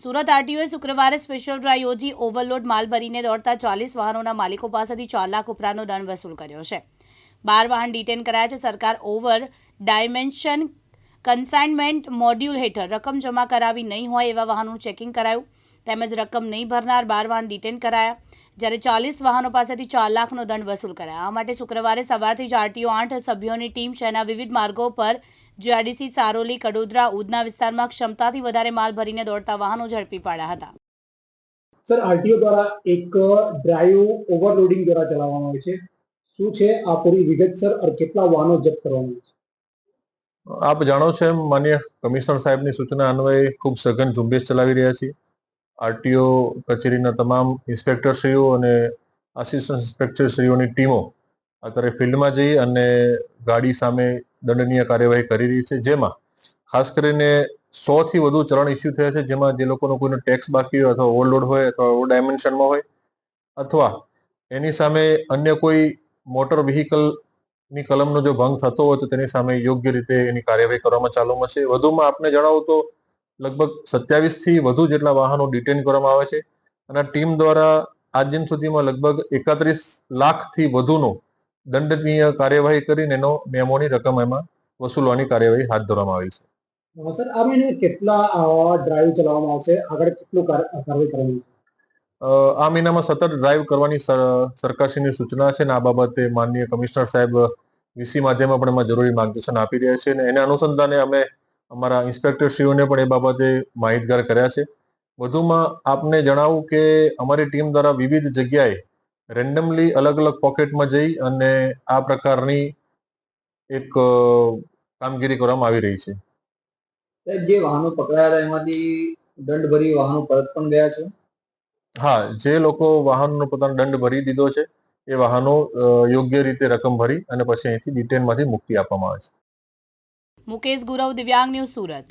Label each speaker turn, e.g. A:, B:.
A: સુરત આરટીઓએ શુક્રવારે special drive યોજી overload માલ ભરીને દોડતા 40 વાહનોના માલિકો પાસેથી 4 લાખ ઉપરાંતનો દંડ વસૂલ કર્યો છે. 12 વાહન ડિટેન કરાયા છે. સરકાર ઓવર ડાયમેન્શન કન્સાઇનમેન્ટ મોડ્યુલ હેઠળ રકમ જમા કરાવી નહીં હોય એવા વાહનોનું ચેકિંગ કરાયું તેમજ રકમ નહીં ભરનાર 12 વાહન ડિટેન કરાયા, જ્યારે 40 વાહનો પાસેથી 4 લાખનો દંડ વસૂલ કરાયા. આ માટે શુક્રવારે સવારથી જ આરટીઓ 8 સભ્યોની ટીમ શહેરના વિવિધ માર્ગો પર જીઆઈડીસી, સારોલી, કડોદરા, ઉધના વિસ્તારમાં ક્ષમતાથી વધારે માલ ભરીને દોડતા વાહનો ઝડપી પાડ્યા હતા.
B: સર, આરટીઓ દ્વારા એક ડ્રાઈવ ઓવરલોડિંગ દ્વારા ચલાવવામાં આવે છે. શું છે આ પૂરી વિગત સર, અને કેટલા વાહનો જપ્ત કરવામાં આવે છે?
C: આપ જાણો છો એમ માનનીય કમિશનર સાહેબની સૂચના અન્વયે ખૂબ સઘન ઝુંબેશ ચલાવી રહ્યા છીએ. આરટીઓ કચેરીના તમામ ઇન્સ્પેક્ટરશ્રીઓ અને આસિસ્ટન્ટ ઇન્સ્પેક્ટરશ્રીઓની ટીમો અત્યારે ફિલ્ડમાં જઈ અને ગાડી સામે દંડનીય કાર્યવાહી કરી રહી છે, જેમાં ખાસ કરીને 100 થી વધુ ચલણ ઇસ્યુ થયા છે, જેમાં જે લોકોનો કોઈનો ટેક્સ બાકી હોય અથવા ઓવરલોડ હોય અથવા ઓવર ડાયમેન્શનમાં હોય અથવા એની સામે અન્ય કોઈ મોટર વ્હીકલની કલમનો જો ભંગ થતો હોય તો તેની સામે યોગ્ય રીતે એની કાર્યવાહી કરવામાં ચાલુમાં છે. વધુમાં આપને જણાવું તો લગભગ 27 થી વધુ જેટલા વાહનો ડિટેન કરવામાં આવે છે અને ટીમ દ્વારા આજ દિન સુધીમાં લગભગ 31 લાખથી વધુનો દંડનીય કાર્યવાહી કરીને એનો મેમોની રકમ એમાં વસૂલવાની કાર્યવાહી હાથ ધરવામાં આવી છે.
B: સર, આ મહિને કેટલા ડ્રાઈવ ચલાવવામાં આવશે? આગળ કેટલું કાર્યવાહી કરવાની છે?
C: આ મહિનામાં સતત ડ્રાઈવ કરવાની સરકારશ્રીની સૂચના છે અને આ બાબતે માનનીય કમિશનર સાહેબ વીસી માધ્યમમાં પણ એમાં જરૂરી માર્ગદર્શન આપી રહ્યા છે અને એના અનુસંધાને અમે અમારા ઇન્સ્પેક્ટરશ્રીઓને પણ એ બાબતે માહિતગાર કર્યા છે. વધુમાં આપને જણાવું કે અમારી ટીમ દ્વારા વિવિધ જગ્યાએ રેન્ડમલી અલગ અલગ પોકેટમાં જઈ અને આ પ્રકારની એક કામગીરી કરવામાં આવી રહી છે.
D: જે વાહનો પકડાયા હતા એમાંથી દંડ ભરી વાહનો પરત પણ ગયા છે.
C: હા, જે લોકો વાહનનો પોતાનો દંડ ભરી દીધો છે એ વાહનો યોગ્ય રીતે રકમ ભરી અને પછી અહીંથી ડિટેનમાંથી મુક્તિ આપવામાં આવે છે.
A: મુકેશ ગુરવ, દિવ્યાંગ ન્યૂઝ, સુરત.